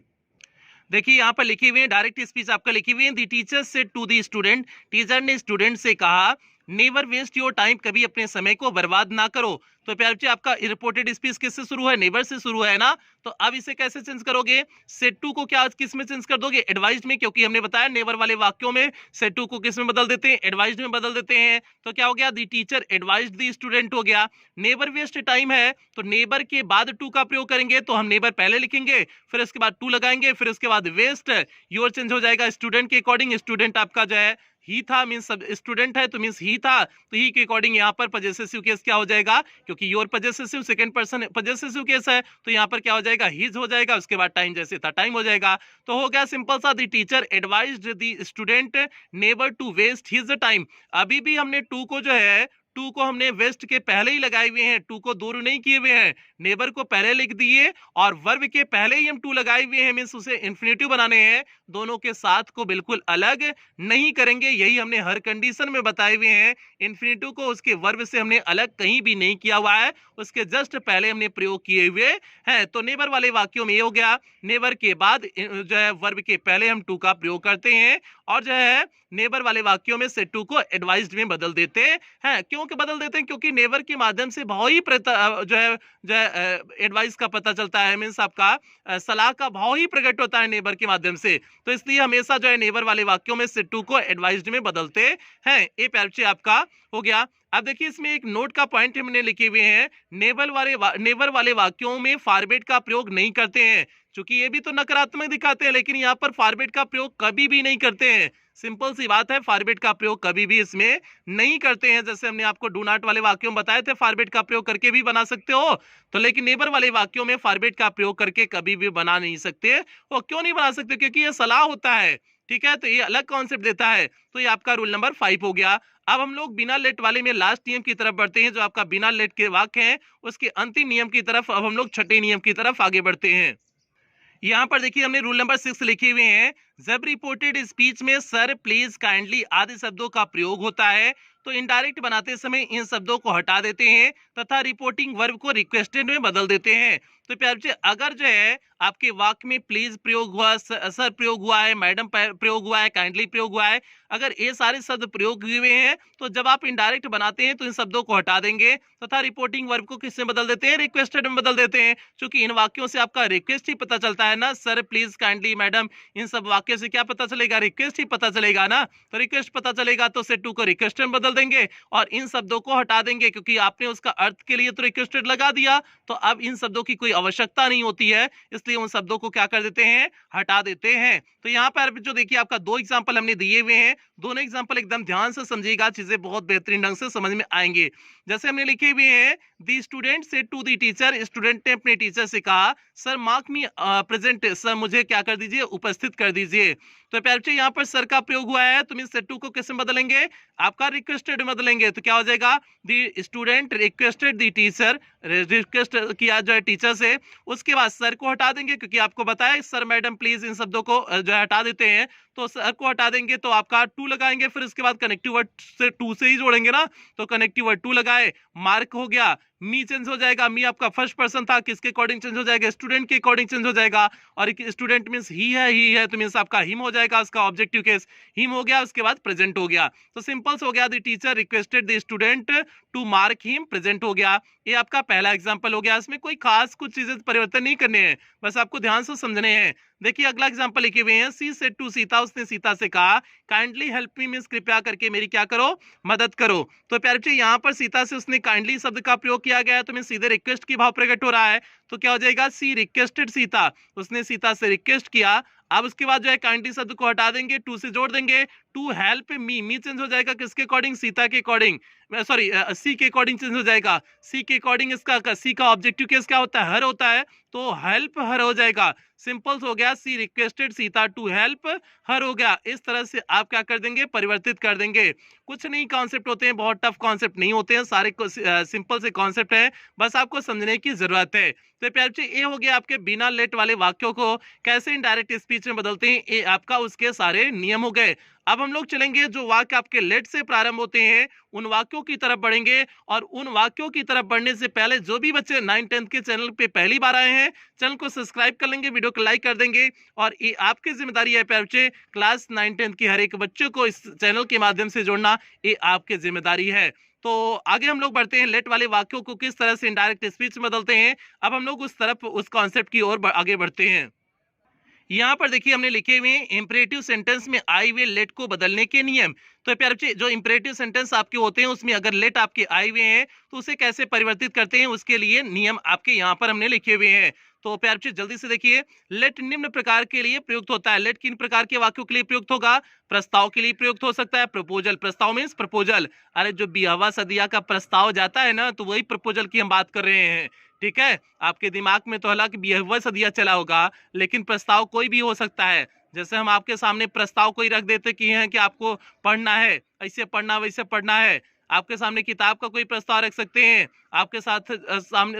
देखिए यहाँ पर लिखी हुई है, डायरेक्ट स्पीच आपका लिखी हुई है, the teacher said to the student, teacher ने स्टूडेंट से कहा नेवर वेस्ट योर टाइम, कभी अपने समय को बर्बाद ना करो। तो प्यारे बच्चे आपका रिपोर्टेड स्पीच किससे शुरू है, नेवर से शुरू है ना, तो अब इसे कैसे चेंज करोगे, सेड टू को क्या किस में चेंज कर दोगे, एडवाइज्ड में, क्योंकि हमने बताया नेवर वाले वाक्यों में सेड टू को किस में बदल देते हैं, एडवाइज्ड में बदल देते हैं। तो क्या हो गया, the teacher advised the student हो गया। नेवर वेस्ट टाइम है तो नेबर के बाद टू का प्रयोग करेंगे, तो हम नेबर पहले लिखेंगे, फिर उसके बाद टू लगाएंगे, फिर उसके बाद वेस्ट, योर चेंज हो जाएगा स्टूडेंट के अकॉर्डिंग। स्टूडेंट आपका जो है ही था, मींस स्टूडेंट है तो मींस ही था, तो ही के अकॉर्डिंग यहाँ पर पजेसिव केस क्या हो जाएगा, क्योंकि your possessive second person possessive case है, तो यहाँ पर क्या हो जाएगा, हिज हो जाएगा, उसके बाद टाइम जैसे था टाइम हो जाएगा। तो हो गया सिंपल सा, the teacher advised the student never to waste his time. अभी भी हमने टू को जो है, टू को हमने वेस्ट के पहले ही लगाए हुए हैं, टू को दूर नहीं किए हुए हैं, नेबर को पहले लिख दिए और वर्ब के पहले ही हम टू लगाए हुए हैं, मींस उसे इन्फिनिटिव बनाने हैं, दोनों के साथ को बिल्कुल अलग नहीं करेंगे, यही हमने हर कंडीशन में बताए हुए हैं। इन्फिनिटिव को उसके वर्ब से हमने अलग कहीं भी नहीं किया हुआ है, उसके जस्ट पहले हमने प्रयोग किए हुए हैं। तो नेबर वाले वाक्यों में ये हो गया, नेबर के बाद जो है वर्ब के पहले हम टू का प्रयोग करते हैं, और जो है नेबर वाले वाक्यों में से टू को एडवाइज्ड में बदल देते हैं। क्यों के बदल देते हैं, क्योंकि नेबर के माध्यम से भाव ही जो है एडवाइस का पता चलता है, मीन्स आपका सलाह का भाव ही प्रकट होता है नेबर के माध्यम से, तो इसलिए हमेशा जो है नेबर वाले वाक्यों में से टू को एडवाइज्ड में बदलते हैं। ये प्यारे बच्चे आपका हो गया। अब देखिए इसमें एक नोट का पॉइंट हमने लिखे हुए हैं, नेबर वाले वाक्यों में फॉरवर्ड का प्रयोग नहीं करते हैं, क्योंकि ये भी तो नकारात्मक दिखाते हैं, लेकिन यहाँ पर फॉरवर्ड का प्रयोग कभी भी नहीं करते हैं। सिंपल सी बात है, फॉरवर्ड का प्रयोग कभी भी इसमें नहीं करते हैं। जैसे हमने आपको डू नॉट वाले वाक्यों में बताए थे, फॉरवर्ड का प्रयोग करके भी बना सकते हो, तो लेकिन नेबर वाले वाक्यों में फॉरवर्ड का प्रयोग करके कभी भी बना नहीं सकते। वो क्यों नहीं बना सकते, क्योंकि ये सलाह होता है, ठीक है, तो ये अलग कॉन्सेप्ट देता है। तो ये आपका रूल नंबर 5 हो गया। अब हम लोग बिना लेट वाले में लास्ट नियम की तरफ बढ़ते हैं, जो आपका बिना लेट के वाक्य है, उसके अंतिम नियम की तरफ अब हम लोग छठे नियम की तरफ आगे बढ़ते हैं। यहाँ पर देखिए हमने रूल नंबर 6 लिखे हुए हैं, जब रिपोर्टेड स्पीच में सर, प्लीज, काइंडली आदि शब्दों का प्रयोग होता है तो इनडायरेक्ट बनाते समय इन शब्दों को हटा देते हैं तथा रिपोर्टिंग वर्ब को रिक्वेस्टेड में बदल देते हैं। तो प्यारे बच्चे अगर जो है आपके वाक्य में प्लीज प्रयोग हुआ, सर प्रयोग हुआ है, मैडम प्रयोग हुआ है, काइंडली प्रयोग हुआ है, अगर ये सारे शब्द प्रयोग हुए हैं तो जब आप इनडायरेक्ट बनाते हैं तो इन शब्दों को हटा देंगे तथा रिपोर्टिंग वर्ब को किससे बदल देते हैं, रिक्वेस्टेड में बदल देते हैं। क्योंकि इन वाक्यों से आपका रिक्वेस्ट ही पता चलता है ना, सर, प्लीज, काइंडली, मैडम, इन सब वाक्यों से क्या पता चलेगा, रिक्वेस्ट ही पता चलेगा ना। तो रिक्वेस्ट पता चलेगा तो सेड टू को रिक्वेस्टेड में बदल देंगे और इन शब्दों को हटा देंगे, क्योंकि आपने उसका अर्थ के लिए तो रिक्वेस्टेड लगा दिया, तो अब इन शब्दों की कोई आवश्यकता नहीं होती है, इसलिए उन शब्दों को क्या कर देते हैं, हटा देते हैं। तो यहाँ पर जो देखिए आपका दो एग्जांपल हमने दिए हुए हैं, दोनों एग्जांपल एकदम ध्यान से समझिएगा, चीजें बहुत बेहतरीन ढंग से समझ में आएंगे। जैसे हमने लिखे हुए हैं, the student said to the teacher, student ने अपने टीचर से कहा, sir mark me present, sir मुझे क्या कर दीजिए, उपस्थित कर दीजिए। तो प्यारे बच्चे यहाँ पर सर का प्रयोग हुआ है, तो मीन सेट टू को किस में बदलेंगे, आपका रिक्वेस्टेड में बदलेंगे। तो क्या हो जाएगा, the student requested the teacher, request किया जो है टीचर से, उसके बाद सर को हटा देंगे, क्योंकि आपको बताया सर मैडम प्लीज इन शब्दों को जो है हटा देते हैं, तो सर को हटा देंगे तो आपका टू लगाएंगे, फिर उसके बाद कनेक्टिव वर्ड से टू से ही जोड़ेंगे ना, तो कनेक्टिव वर्ड टू लगाए, मार्क हो गया, मी चेंज हो जाएगा, मी आपका फर्स्ट पर्सन था, किसके अकॉर्डिंग चेंज हो जाएगा, स्टूडेंट के अकॉर्डिंग चेंज हो जाएगा, और स्टूडेंट मींस ही है तो मींस आपका हिम हो जाएगा, उसका ऑब्जेक्टिव केस हिम हो गया, उसके बाद प्रेजेंट हो गया। तो सिंपल हो गया, the teacher requested the student to mark him, present हो गया। ये आपका पहला एग्जांपल हो गया, इसमें कोई खास कुछ चीजें परिवर्तन नहीं करने हैं, बस आपको ध्यान से समझने हैं। देखिए अगला एग्जांपल लिखे हुए हैं, सी सेड टू सीता, उसने सीता से कहा काइंडली हेल्प मी, मींस कृपया करके मेरी क्या करो, मदद करो। तो प्यारे बच्चे यहाँ पर सीता से उसने काइंडली शब्द का प्रयोग किया गया है, तो मींस सीधे रिक्वेस्ट की भाव प्रकट हो रहा है, तो क्या हो जाएगा, सी रिक्वेस्टेड सीता, उसने सीता से रिक्वेस्ट किया। अब उसके बाद जो है काइंडली शब्द को हटा देंगे, टू से जोड़ देंगे, टू हेल्प मी चेंज हो जाएगा किसके अकॉर्डिंग, सीता के अकॉर्डिंग, सॉरी सी के अकॉर्डिंग चेंज हो जाएगा, सी के अकॉर्डिंग इसका सी का ऑब्जेक्टिव केस क्या होता है, हर होता है, तो हेल्प हर हो जाएगा। सिंपल हो गया, she requested Sita to help her हो गया। इस तरह से आप क्या कर देंगे, परिवर्तित कर देंगे। कुछ नहीं कॉन्सेप्ट होते हैं, बहुत टफ कॉन्सेप्ट नहीं होते हैं, सारे सिंपल से कॉन्सेप्ट है, बस आपको समझने की जरूरत है। तो प्यारे बच्चे ये हो गया आपके बिना लेट वाले वाक्यों को कैसे इनडायरेक्ट स्पीच में बदलते हैं, ये आपका उसके सारे नियम हो गए। अब हम लोग चलेंगे जो वाक्य आपके लेट से प्रारंभ होते हैं उन वाक्यों की तरफ बढ़ेंगे, और उन वाक्यों की तरफ बढ़ने से पहले जो भी बच्चे 9th-10th के चैनल पे पहली बार आए हैं, चैनल को सब्सक्राइब कर लेंगे, वीडियो को लाइक कर देंगे, और ये आपकी जिम्मेदारी है प्यारे बच्चे, क्लास 9th-10th की हर एक बच्चे को इस चैनल के माध्यम से जोड़ना, ये आपकी जिम्मेदारी है। तो आगे हम लोग बढ़ते हैं, लेट वाले वाक्यों को किस तरह से इनडायरेक्ट स्पीच में बदलते हैं। अब हम लोग उस तरफ उस कॉन्सेप्ट की ओर आगे बढ़ते हैं। यहाँ पर देखिए हमने लिखे हुए हैं इंपरेटिव सेंटेंस में आई हुए लेट को बदलने के नियम। तो प्यारे बच्चे जो इंपरेटिव सेंटेंस आपके होते हैं उसमें अगर लेट आपके आए हुए हैं तो उसे कैसे परिवर्तित करते हैं, उसके लिए नियम आपके यहाँ पर हमने लिखे हुए हैं। तो प्यारे बच्चे जल्दी से देखिए, लेट निम्न प्रकार के लिए प्रयुक्त होता है। लेट किन प्रकार के वाक्यों के लिए प्रयुक्त होगा, प्रस्ताव के लिए प्रयुक्त हो सकता है, प्रपोजल, प्रस्ताव मीन्स प्रपोजल, अरे जो ब्याह सदिया का प्रस्ताव जाता है ना, तो वही प्रपोजल की हम बात कर रहे हैं, ठीक है। आपके दिमाग में तो हालांकि ब्याह सदिया चला होगा, लेकिन प्रस्ताव कोई भी हो सकता है। जैसे हम आपके सामने प्रस्ताव कोई रख देते कि है कि आपको पढ़ना है, ऐसे पढ़ना वैसे पढ़ना है, आपके सामने किताब का कोई प्रस्ताव रख सकते हैं, आपके साथ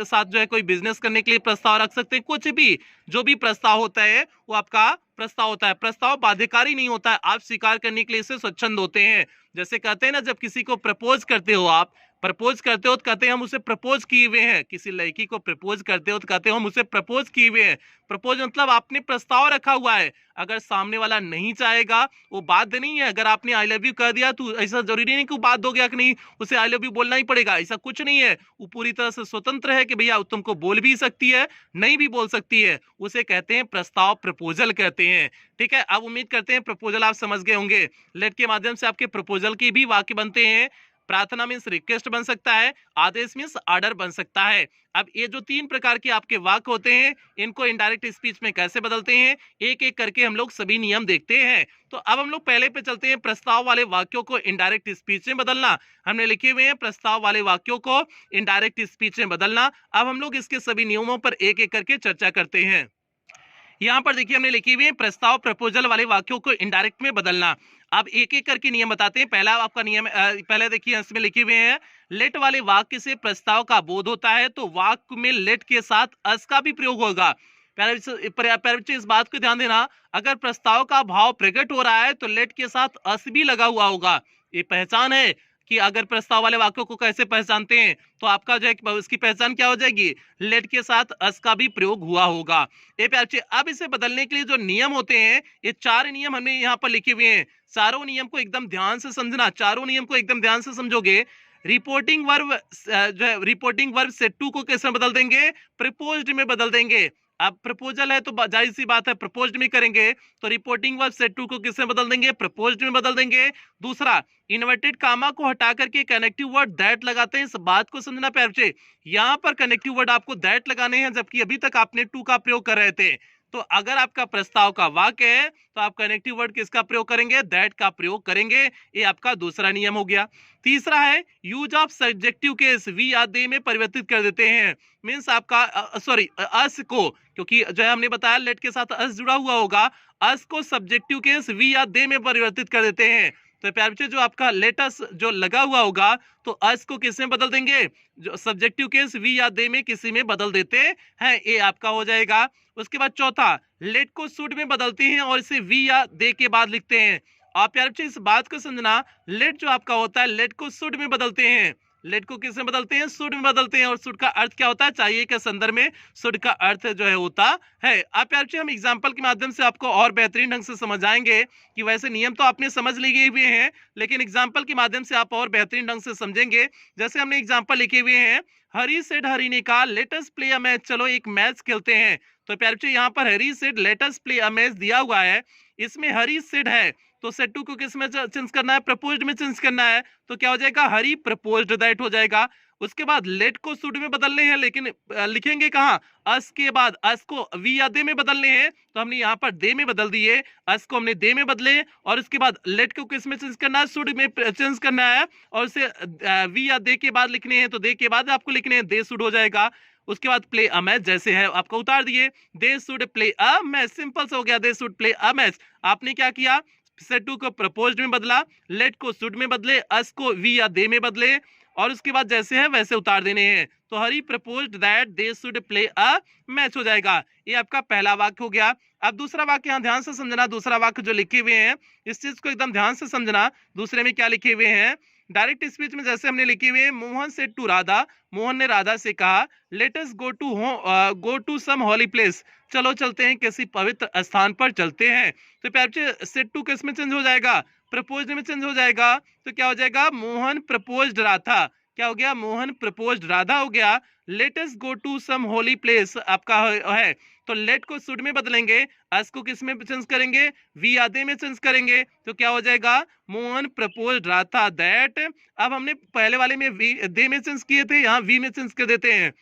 साथ जो है कोई बिजनेस करने के लिए प्रस्ताव रख सकते हैं, कुछ भी जो भी प्रस्ताव होता है वो आपका प्रस्ताव होता है। प्रस्ताव बाध्यकारी नहीं होता है, आप स्वीकार करने के लिए इसे स्वच्छंद होते हैं। जैसे कहते हैं ना, जब किसी को प्रपोज करते हो, आप प्रपोज करते हो तो कहते हैं हम उसे प्रपोज किए हुए हैं, किसी लड़की को प्रपोज करते हो तो कहते हो हम उसे प्रपोज किए हुए हैं। प्रपोज मतलब आपने प्रस्ताव रखा हुआ है, अगर सामने वाला नहीं चाहेगा वो बाध्य नहीं है। अगर आपने आई लव यू कह दिया तो ऐसा जरूरी नहीं कि वो बाध्य हो गया कि नहीं, उसे आई लव यू बोलना ही पड़ेगा, ऐसा कुछ नहीं है। वो पूरी तरह से स्वतंत्र है कि भैया तुमको बोल भी सकती है, नहीं भी बोल सकती है, उसे कहते हैं प्रस्ताव, प्रपोजल कहते हैं, ठीक है। अब उम्मीद करते हैं प्रपोजल आप समझ गए होंगे। लेट के माध्यम से आपके प्रपोजल के भी वाक्य बनते हैं। प्रार्थना मीन्स रिक्वेस्ट बन सकता है, आदेश मीन्स ऑर्डर बन सकता है। अब ये जो 3 प्रकार के आपके वाक्य होते हैं, इनको इनडायरेक्ट स्पीच में कैसे बदलते हैं, एक एक करके हम लोग सभी नियम देखते हैं। तो अब हम लोग पहले पे चलते हैं, प्रस्ताव वाले वाक्यों को इनडायरेक्ट स्पीच में बदलना। हमने लिखे हुए हैं प्रस्ताव वाले वाक्यों को इनडायरेक्ट स्पीच में बदलना। अब हम लोग इसके सभी नियमों पर एक एक करके चर्चा करते हैं। यहाँ पर देखिए हमने लिखी हुई है प्रस्ताव, प्रपोजल वाले वाक्यों को इनडायरेक्ट में बदलना। अब एक एक करके नियम बताते हैं। पहला आपका नियम पहले देखिए इसमें लिखे हुए हैं, लेट वाले वाक्य से प्रस्ताव का बोध होता है तो वाक्य में लेट के साथ अस का भी प्रयोग होगा। पहले इस बात को ध्यान देना, अगर प्रस्ताव का भाव प्रकट हो रहा है तो लेट के साथ अस भी लगा हुआ होगा। ये पहचान है कि अगर प्रस्ताव वाले वाक्यों को कैसे पहचानते हैं, तो आपका जो है उसकी पहचान क्या हो जाएगी, लेट के साथ अस का भी प्रयोग हुआ होगा। ये प्यारे, अब इसे बदलने के लिए जो नियम होते हैं, ये 4 नियम हमने यहाँ पर लिखे हुए हैं। चारों नियम को एकदम ध्यान से समझना, चारों नियम को एकदम ध्यान से समझोगे। रिपोर्टिंग वर्ब जो है, रिपोर्टिंग वर्ब सेट टू को कैसे बदल देंगे, प्रपोज्ड में बदल देंगे। अब प्रपोजल है तो जाहिर सी बात है प्रपोज्ड में करेंगे, तो रिपोर्टिंग वर्ब सेट टू को किसमें बदल देंगे, प्रपोज्ड में बदल देंगे। दूसरा, इन्वर्टेड कामा को हटा करके कनेक्टिव वर्ड दैट लगाते हैं। इस बात को समझना प्यारे बच्चे, यहाँ पर कनेक्टिव वर्ड आपको दैट लगाने हैं, जबकि अभी तक आपने टू का प्रयोग कर रहे थे। तो अगर आपका प्रस्ताव का वाक्य है तो आप कनेक्टिव वर्ड किसका प्रयोग करेंगे, दैट का प्रयोग करेंगे। ये आपका दूसरा नियम हो गया। तीसरा है use of subjective case, we या दे में परिवर्तित कर देते हैं। मींस आपका सॉरी अस को, क्योंकि जो है हमने बताया लेट के साथ अस जुड़ा हुआ होगा, अस को सब्जेक्टिव केस वी या दे में परिवर्तित कर देते हैं। तो प्यारे बच्चे जो आपका लेटस जो लगा हुआ होगा तो अस को किस में बदल देंगे, जो सब्जेक्टिव केस वी या दे में किसी में बदल देते हैं, ये आपका हो जाएगा। उसके बाद चौथा, लेट को शुड में बदलते हैं और इसे वी या दे के बाद लिखते हैं। आप प्यारे बच्चे इस बात को समझना, लेट जो आपका होता है लेट को शुड में बदलते हैं, लेट को किस में बदलते हैं, शुड में बदलते हैं। और शुड का अर्थ क्या होता है, चाहिए के संदर्भ में शुड का अर्थ जो है होता है। आप प्यारे बच्चे हम एग्जाम्पल के माध्यम से आपको और बेहतरीन ढंग से समझ आएंगे कि वैसे नियम तो आपने समझ लिए हुए हैं, लेकिन एग्जाम्पल के माध्यम से आप और बेहतरीन ढंग से समझेंगे। जैसे हमने एग्जाम्पल लिखे हुए हैं, हरी सेड हरी ने कहा let us play a match, चलो एक मैच खेलते हैं। तो प्यारे बच्चे यहाँ पर Hari said let us play a match दिया हुआ है, इसमें हरी सेड है तो सेड टू को किस में चेंज करना है, प्रपोज्ड में चेंज करना है। तो क्या हो जाएगा, हरी प्रपोज्ड दैट हो जाएगा। उसके बाद लेट को शुड में बदलने हैं, लेकिन लिखेंगे कहाँ, अस के बाद अस को वी या दे में बदलने हैं, तो हमने यहाँ पर दे में बदल दिए, अस को हमने दे में बदले। और उसके बाद लेट को किस में चेंज करना है, शुड में चेंज करना है, और उसे वी या दे के बाद लिखने हैं, तो दे के बाद आपको लिखने हैं, दे शुड हो जाएगा। उसके बाद प्ले अ मैच जैसे है आपको उतार दिए, दे should play a match, simple से हो गया, दे शुड प्ले अ मैच। आपने क्या किया, सेड टू को प्रपोज्ड में बदला, लेट को शुड में बदले, अस को वी या दे में बदले, और उसके बाद जैसे है वैसे उतार देने हैं। तो Hari proposed that they should play a match हो जाएगा। ये आपका पहला वाक्य हो गया। अब दूसरा वाक्य यहाँ ध्यान से समझना, दूसरा वाक्य जो लिखे हुए हैं इस चीज को एकदम ध्यान से समझना। दूसरे में क्या लिखे हुए हैं, डायरेक्ट स्पीच में जैसे हमने लिखे हुए हैं, मोहन सेड टू राधा, मोहन ने राधा से कहा let us go to some holy place, चलो चलते हैं किसी पवित्र स्थान पर चलते हैं। तो प्यारे सेड टू किस में चेंज हो जाएगा, प्रपोज्ड में चेंज हो जाएगा। तो क्या हो जाएगा, मोहन प्रपोज्ड राधा, क्या हो गया, मोहन प्रपोज्ड राधा हो गया। Let us go to some holy place आपका है, तो लेट को शुड में बदलेंगे, अस को किस में चेंज करेंगे, वी आधे में चेंज करेंगे। तो क्या हो जाएगा, मोहन प्रपोज्ड राधा दैट। अब हमने पहले वाले में वी दे में चेंज किए थे, यहाँ वी में चेंज कर देते हैं,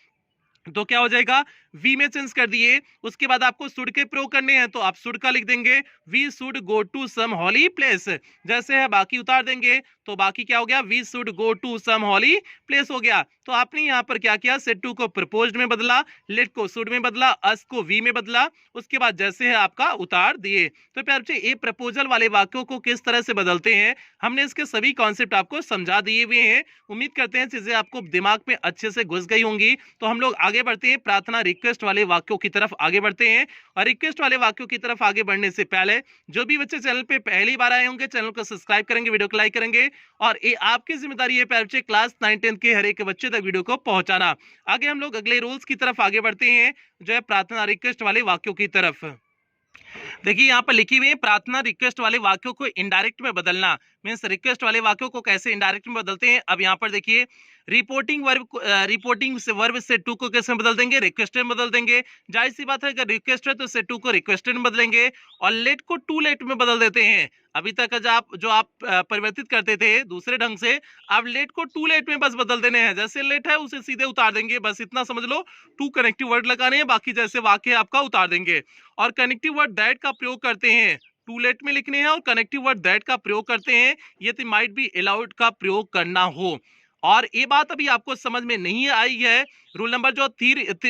तो क्या हो जाएगा, वी में चेंज कर दिए। उसके बाद आपको शुड के प्रयोग करने हैं, तो आप शुड का लिख देंगे, we should go to some holy place, जैसे है बाकी उतार देंगे। तो बाकी क्या हो गया, we should go to some holy place हो गया। तो आपने यहाँ पर क्या किया, सेड टू को प्रपोज्ड में बदला, लेट को शुड में बदला, अस को वी में बदला, उसके बाद जैसे है आपका उतार दिए। तो प्यारे बच्चे ये प्रपोजल वाले वाक्यों को किस तरह से बदलते हैं, हमने इसके सभी कॉन्सेप्ट आपको समझा दिए हुए हैं। उम्मीद करते हैं चीजें आपको दिमाग में अच्छे से घुस गई होंगी। तो हम लोग आगे बढ़ते हैं, प्रार्थना रिक्वेस्ट वाले वाक्यों की तरफ आगे बढ़ते हैं। और रिक्वेस्ट वाले वाक्यों की तरफ आगे बढ़ने से पहले जो भी बच्चे चैनल पे पहली बार आए होंगे, चैनल को सब्सक्राइब करेंगे, वीडियो को लाइक करेंगे, और ये आपकी जिम्मेदारी है प्यारे बच्चे क्लास 9 10 के हर एक बच्चे तक वीडियो को पहुंचाना। आगे हम लोग अगले रूल्स की तरफ आगे बढ़ते हैं, जो है प्रार्थना रिक्वेस्ट वाले वाक्यों की तरफ। देखिए यहाँ पर लिखी हुई है, प्रार्थना रिक्वेस्ट वाले वाक्यों को इनडायरेक्ट में बदलना। मींस रिक्वेस्ट वाले वाक्यों को कैसे इनडायरेक्ट में बदलते हैं। अब यहाँ पर देखिए, रिपोर्टिंग से वर्ब से टू को कैसे बदल देंगे, रिक्वेस्टेड में बदल देंगे। जाहिर सी बात है, अगर रिक्वेस्ट है तो से टू को रिक्वेस्टेड में बदलेंगे, और लेट को टू लेट में बदल देते हैं। अभी तक जो आप परिवर्तित करते थे दूसरे ढंग से, अब लेट को टू लेट में बस बदल देने हैं। जैसे लेट है उसे सीधे उतार देंगे, बस इतना समझ लो। टू कनेक्टिव वर्ड लगाने हैं, बाकी जैसे वाक्य आपका उतार देंगे। और कनेक्टिव वर्ड दैट का प्रयोग करते हैं, टू लेट में लिखने हैं, और कनेक्टिव वर्ड दैट का प्रयोग करते हैं यदि माइट बी अलाउड का प्रयोग करना हो। और ये बात अभी आपको समझ में नहीं आई है, रूल नंबर जो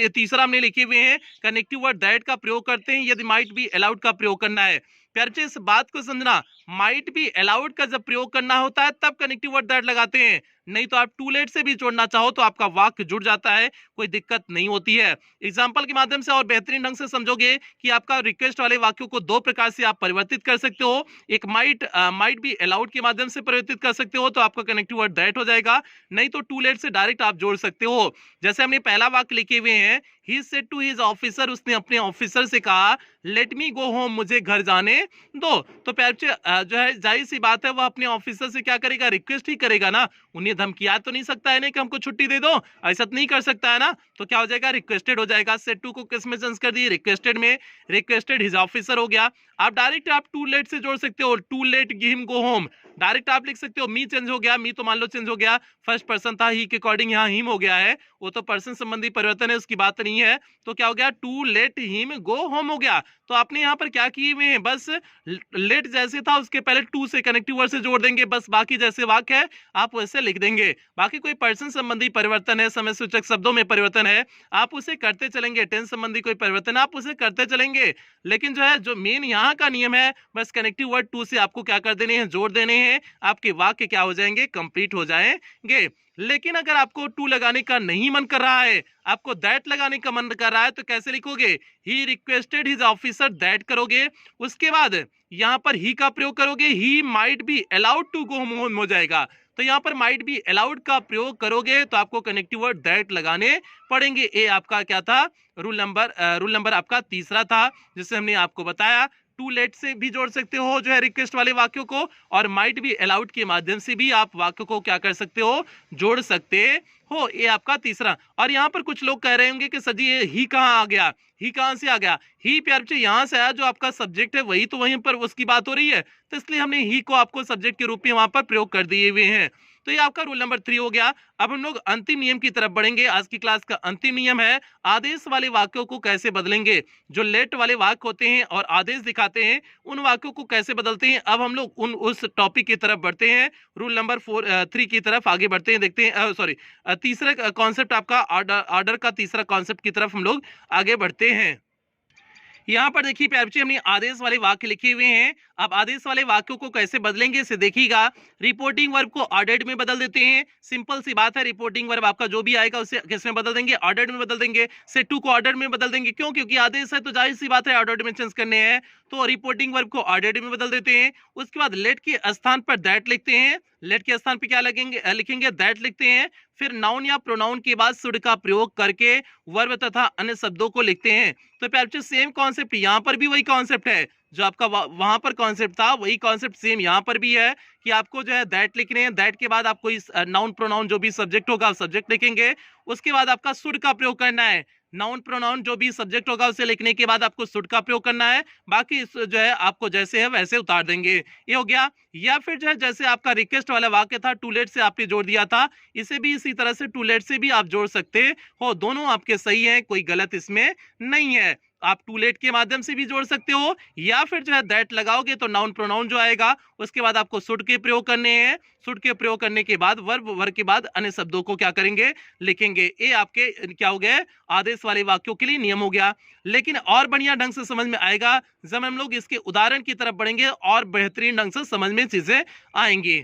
तीसरा हमने लिखे हुए हैं, कनेक्टिव वर्ड दैट का प्रयोग करते हैं यदि माइट बी अलाउड का प्रयोग करना है। प्यारे इस बात को समझना, माइट बी अलाउड का जब प्रयोग करना होता है तब कनेक्टिव वर्ड दैट लगाते हैं, नहीं तो आप टू लेट से भी जोड़ना चाहो तो आपका वाक्य जुड़ जाता है, कोई दिक्कत नहीं होती है। एग्जाम्पल के माध्यम से और बेहतरीन ढंग से समझोगे कि आपका रिक्वेस्ट वाले वाक्यों को दो प्रकार से आप परिवर्तित कर सकते हो। एक माइट बी अलाउड के माध्यम से परिवर्तित कर सकते हो, तो आपका कनेक्टिव वर्ड दैट हो जाएगा, नहीं तो टू लेट से डायरेक्ट आप जोड़ सकते हो। जैसे हमने पहला वाक्य लिखे हुए हैं, he said to his officer, उसने अपने ऑफिसर से कहा लेट मी गो होम, मुझे घर जाने दो। तो प्यारे जो है जाहिर सी बात है, वह अपने ऑफिसर से क्या करेगा, रिक्वेस्ट ही करेगा ना, उन्हें धमकिया तो नहीं सकता है ना कि हमको छुट्टी दे दो, ऐसा तो नहीं कर सकता है ना। तो क्या हो जाएगा, रिक्वेस्टेड हो जाएगा। सेड टू को किस में चेंज कर दिए, रिक्वेस्टेड में, रिक्वेस्टेड हिज ऑफिसर हो गया। आप डायरेक्ट आप टू लेट से जोड़ सकते हो, to let him go home, direct आप लिख सकते हो। मी चेंज हो गया, मी तो मान लो चेंज हो गया, फर्स्ट पर्सन था, ही के अकॉर्डिंग यहाँ हिम हो गया है, वो तो पर्सन संबंधी परिवर्तन है, उसकी बात नहीं है। तो क्या हो गया, to let him go home हो गया। तो आपने यहाँ पर क्या किए हुए हैं, बस लेट जैसे था उसके पहले टू से कनेक्टिव वर्ड से जोड़ देंगे, बस बाकी जैसे वाक्य है आप वैसे लिख देंगे। बाकी कोई पर्सन संबंधी परिवर्तन है, समय सूचक शब्दों में परिवर्तन है, आप उसे करते चलेंगे। टेंस संबंधी कोई परिवर्तन आप उसे करते चलेंगे। लेकिन जो है, जो मेन यहाँ का नियम है, बस कनेक्टिव वर्ड टू से आपको क्या कर देने हैं, जोड़ देने हैं, आपके वाक्य क्या हो जाएंगे, कंप्लीट हो जाएंगे। लेकिन अगर आपको टू लगाने का नहीं मन कर रहा है, आपको दैट लगाने का मन कर रहा है, तो कैसे लिखोगे, he requested his officer that करोगे, उसके बाद यहां पर ही का प्रयोग करोगे, he might be allowed to go home हो जाएगा। तो यहां पर माइट बी अलाउड का प्रयोग करोगे तो आपको कनेक्टिव वर्ड दैट लगाने पड़ेंगे। ए आपका क्या था, रूल नंबर आपका तीसरा था, जिसे हमने आपको बताया। टू लेट से भी जोड़ सकते हो जो है रिक्वेस्ट वाले वाक्यों को, और माइट बी अलाउड के माध्यम से भी आप वाक्य को क्या कर सकते हो, जोड़ सकते हो। ये आपका तीसरा। और यहाँ पर कुछ लोग कह रहे होंगे कि सर जी ये ही कहाँ आ गया, ही कहाँ से आ गया, ही प्यार बच्चे यहाँ से आया, जो आपका सब्जेक्ट है वही तो वहीं पर उसकी बात हो रही है, तो इसलिए हमने ही को आपको सब्जेक्ट के रूप में वहां पर प्रयोग कर दिए हुए हैं। तो ये आपका रूल नंबर 3 हो गया। अब हम लोग अंतिम नियम की तरफ बढ़ेंगे। आज की क्लास का अंतिम नियम है आदेश वाले वाक्यों को कैसे बदलेंगे। जो लेट वाले वाक्य होते हैं और आदेश दिखाते हैं, उन वाक्यों को कैसे बदलते हैं। अब हम लोग उस टॉपिक की तरफ बढ़ते हैं, रूल नंबर 3 की तरफ आगे बढ़ते हैं। देखते हैं तीसरा कॉन्सेप्ट आपका ऑर्डर का तीसरा कॉन्सेप्ट की तरफ हम लोग आगे बढ़ते हैं। यहाँ पर देखिए प्यारे बच्चे, हमने आदेश वाले वाक्य लिखे हुए हैं। अब आदेश वाले वाक्यों को कैसे बदलेंगे इसे देखिएगा। रिपोर्टिंग वर्ब को ऑर्डर्ड में बदल देते हैं। सिंपल सी बात है, रिपोर्टिंग वर्ब आपका जो भी आएगा उसे किस में बदल देंगे, ऑर्डर्ड में बदल देंगे। से टू को ऑर्डर्ड में बदल देंगे, क्यों, क्योंकि आदेश है तो जाहिर सी बात है ऑर्डर्ड में चेंज करने हैं, तो रिपोर्टिंग वर्ब को ऑर्डर्ड में बदल देते हैं। उसके बाद लेट के स्थान पर दैट लिखते हैं, लेट के स्थान पर क्या लिखेंगे, दैट लिखते हैं। फिर नाउन या प्रोनाउन के बाद शुड का प्रयोग करके वर्ब तथा अन्य शब्दों को लिखते हैं। तो प्यारे बच्चे सेम कॉन्सेप्ट यहाँ पर भी वही कॉन्सेप्ट है, जो आपका वहां पर कॉन्सेप्ट था वही कॉन्सेप्ट सेम यहाँ पर भी है, कि आपको जो है दैट लिखने हैं, दैट के बाद आपको इस नाउन प्रोनाउन जो भी सब्जेक्ट होगा सब्जेक्ट लिखेंगे। उसके बाद आपका शुड का प्रयोग करना है, नाउन प्रोनाउन जो भी सब्जेक्ट होगा उसे लिखने के बाद आपको शुड का प्रयोग करना है। बाकी जो है आपको जैसे है वैसे उतार देंगे, ये हो गया। या फिर जो है जैसे आपका रिक्वेस्ट वाला वाक्य था, टू लेट से आपने जोड़ दिया था, इसे भी इसी तरह से टू लेट से भी आप जोड़ सकते हो। दोनों आपके सही हैं, कोई गलत इसमें नहीं है। आप टू लेट के माध्यम से भी जोड़ सकते हो, या फिर जो है दैट लगाओगे तो नाउन प्रोनाउन जो आएगा उसके बाद आपको शुड के प्रयोग करने हैं। शुड के प्रयोग करने के बाद वर्ब के बाद अन्य शब्दों को क्या करेंगे, लिखेंगे। ये आपके क्या हो गए, आदेश वाले वाक्यों के लिए नियम हो गया। लेकिन और बढ़िया ढंग से समझ में आएगा जब हम लोग इसके उदाहरण की तरफ बढ़ेंगे, और बेहतरीन ढंग से समझ में चीजें आएंगी।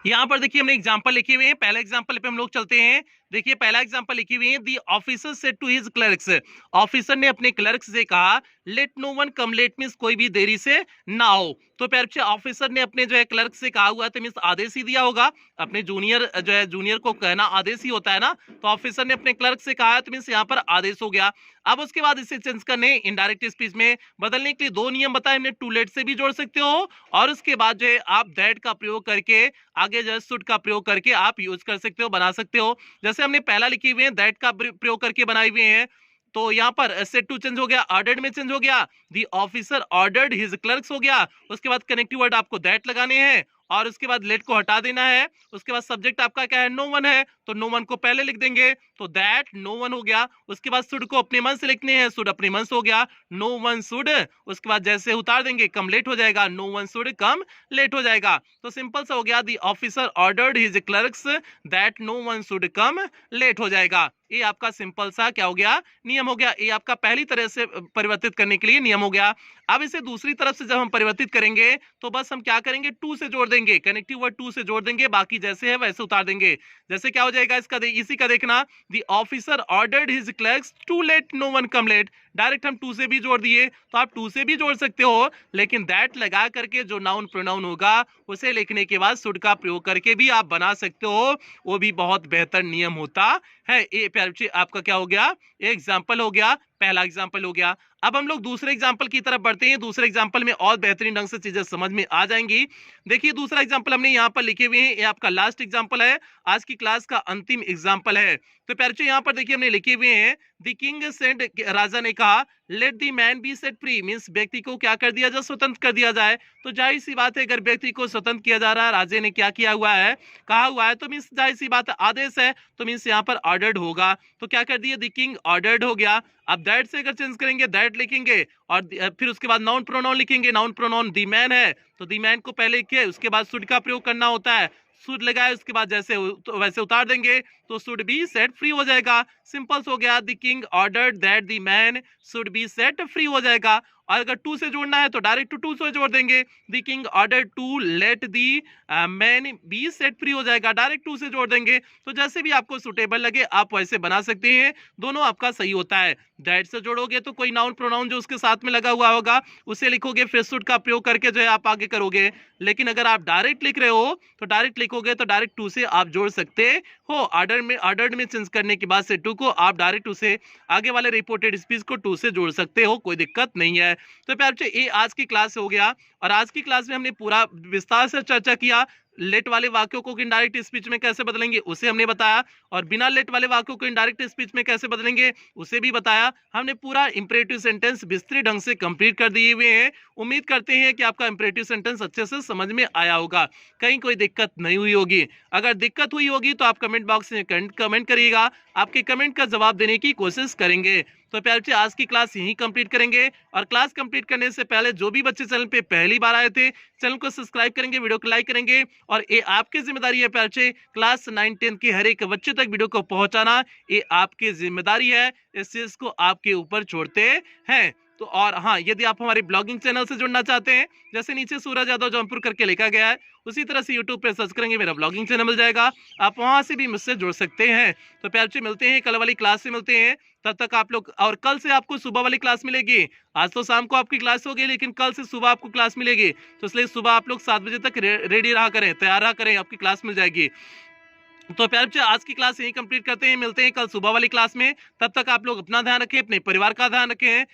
यहाँ पर देखिए हमने एग्जांपल लिखे हुए हैं। पहले एग्जांपल पे हम लोग चलते हैं। देखिए पहला एग्जांपल लिखी हुई है, the officer said to his clerks, officer ने अपने क्लर्क्स से कहा, let no one come late, means कोई भी देरी से ना हो। तो प्यारे बच्चे ऑफिसर ने अपने जो है क्लर्क से कहा हुआ तो मींस आदेश ही दिया होगा, अपने जूनियर जो है जूनियर को कहना आदेश ही होता है ना, तो ऑफिसर ने अपने क्लर्क से कहा तो मींस यहाँ पर आदेश हो गया। अब उसके बाद इसे चेंज करने, इनडायरेक्ट स्पीच में बदलने के लिए दो नियम बताए हमने, टू लेट से भी जोड़ सकते हो, और उसके बाद जो है आप दैट का प्रयोग करके आगे जो है शुड का प्रयोग करके आप यूज कर सकते हो, बना सकते हो। जैसे हमने पहला लिखे हुए हैं, दैट का प्रयोग करके बनाए हुए हैं, तो यहाँ पर सेड टू चेंज हो गया, ऑर्डर्ड में चेंज हो गया, the officer ordered his clerks हो गया। उसके बाद कनेक्टिव वर्ड आपको दैट लगाने हैं, और उसके बाद लेट को हटा देना है। उसके बाद सब्जेक्ट आपका क्या है, नो वन है, तो नो वन को पहले लिख देंगे, तो दैट नो वन हो गया। उसके बाद शुड को अपने मन से लिखने हैं, शुड अपने मन से हो गया, नो वन शुड। उसके बाद जैसे उतार देंगे कम लेट हो जाएगा, no one should come late हो जाएगा। तो सिंपल सा हो गया, the officer ordered his clerks that no one should come late हो जाएगा। ये आपका सिंपल सा क्या हो गया, नियम हो गया। ये आपका पहली तरह से परिवर्तित करने के लिए नियम हो गया। अब इसे दूसरी तरफ से जब हम परिवर्तित करेंगे तो बस हम क्या करेंगे, टू से जोड़ देंगे, कनेक्टिव वर्ड टू से जोड़ देंगे, बाकी जैसे है वैसे उतार देंगे। जैसे क्या हो जाएगा इसका, इसी का देखना, the officer ordered his clerks to let no one come late. Direct हम टू से भी जोड़ दिए, तो आप टू से भी जोड़ सकते हो, लेकिन दैट लगा करके जो नाउन प्रोनाउन होगा उसे लिखने के बाद शुड का प्रयोग करके भी आप बना सकते हो, वो भी बहुत बेहतर नियम होता है। ये प्यारे बच्चे आपका क्या हो गया, एग्जाम्पल हो गया, पहला एग्जाम्पल हो गया। अब हम लोग दूसरे एग्जाम्पल की तरफ बढ़ते हैं। दूसरे एग्जाम्पल में और बेहतरीन ढंग से चीजें समझ में आ जाएंगी। देखिए दूसरा एग्जाम्पल हमने यहाँ पर लिखे हुए हैं, ये आपका लास्ट एग्जाम्पल है, आज की क्लास का अंतिम एग्जाम्पल है। तो प्यारे बच्चे यहाँ पर देखिए हमने लिखे हुए हैं, द किंग सेड, राजा ने कहा, late the man be set free, means व्यक्ति को क्या कर दिया जाए, स्वतंत्र कर दिया जाए। तो जाहिर सी बात है अगर व्यक्ति को स्वतंत्र किया जा रहा है, राजे ने क्या किया हुआ है, कहा हुआ है, तो मींस जाहिर सी बात है आदेश है, तो मींस यहाँ पर ऑर्डर्ड होगा। तो क्या कर दिया, द किंग ऑर्डर्ड हो गया। अब दैट से अगर चेंज करेंगे, दैट लिखेंगे और फिर उसके बाद नाउन प्रोनाउन लिखेंगे। नाउन प्रोनाउन द मैन है तो द मैन को पहले लिखे, उसके बाद शुड का प्रयोग करना होता है, शुड लगाए, उसके बाद जैसे तो वैसे उतार देंगे तो शुड बी सेट फ्री हो जाएगा। सिंपल हो गया, the king ordered that the man should be set free हो जाएगा। और अगर टू से जोड़ना है तो डायरेक्ट टू से जोड़ देंगे, the king ordered to let the man be set free हो जाएगा, डायरेक्ट टू से जोड़ देंगे। तो जैसे भी आपको सुटेबल लगे आप वैसे बना सकते हैं, दोनों आपका सही होता है। दैट से जोड़ोगे तो कोई नाउन प्रोनाउन जो उसके साथ में लगा हुआ होगा उसे लिखोगे, फिर शुड का प्रयोग करके जो है आप आगे करोगे। लेकिन अगर आप डायरेक्ट लिख रहे हो तो डायरेक्ट लिखोगे तो डायरेक्ट टू से आप जोड़ सकते हो। ऑर्डर में चेंज करने के बाद से टू को आप डायरेक्ट टू से आगे वाले रिपोर्टेड स्पीच को टू से जोड़ सकते हो, कोई दिक्कत नहीं है। तो प्यार बच्चों ये आज की क्लास हो गया और आज की क्लास में हमने पूरा विस्तार से चर्चा किया। लेट वाले वाक्यों को इनडायरेक्ट स्पीच में कैसे बदलेंगे उसे हमने बताया, और बिना लेट वाले वाक्यों को इनडायरेक्ट स्पीच में कैसे बदलेंगे उसे भी बताया। हमने पूरा इंपरेटिव सेंटेंस विस्तृत ढंग से कंप्लीट कर दिए हुए हैं। उम्मीद करते हैं कि आपका इंपरेटिव सेंटेंस अच्छे से समझ में आया होगा, कहीं कोई दिक्कत नहीं हुई होगी। अगर दिक्कत हुई होगी तो आप कमेंट बॉक्स में कमेंट करिएगा, आपके कमेंट का जवाब देने की कोशिश करेंगे। तो प्यारे बच्चे आज की क्लास यहीं कंप्लीट करेंगे, और क्लास कंप्लीट करने से पहले जो भी बच्चे चैनल पे पहली बार आए थे चैनल को सब्सक्राइब करेंगे, वीडियो को लाइक करेंगे, और ये आपकी जिम्मेदारी है प्यारे बच्चे, क्लास 9-10 के हर एक बच्चे तक वीडियो को पहुंचाना, ये आपकी जिम्मेदारी है, इस चीज को आपके ऊपर छोड़ते हैं। तो और हाँ, यदि आप हमारे ब्लॉगिंग चैनल से जुड़ना चाहते हैं, जैसे नीचे सूरज यादव जौनपुर करके लिखा गया है, उसी तरह से यूट्यूब पे सर्च करेंगे मेरा ब्लॉगिंग चैनल मिल जाएगा, आप वहां से भी मुझसे जुड़ सकते हैं। तो प्यारे बच्चे मिलते हैं कल वाली क्लास से, मिलते हैं तब तक आप लोग, और कल से आपको सुबह वाली क्लास मिलेगी। आज तो शाम को आपकी क्लास होगी लेकिन कल से सुबह आपको क्लास मिलेगी, तो इसलिए सुबह आप लोग 7 बजे तक रेडी रहा करें, तैयार रहा करें, आपकी क्लास मिल जाएगी। तो प्यारे बच्चे आज की क्लास यहीं कंप्लीट करते हैं, मिलते हैं कल सुबह वाली क्लास में। तब तक आप लोग अपना ध्यान रखें, अपने परिवार का ध्यान रखें।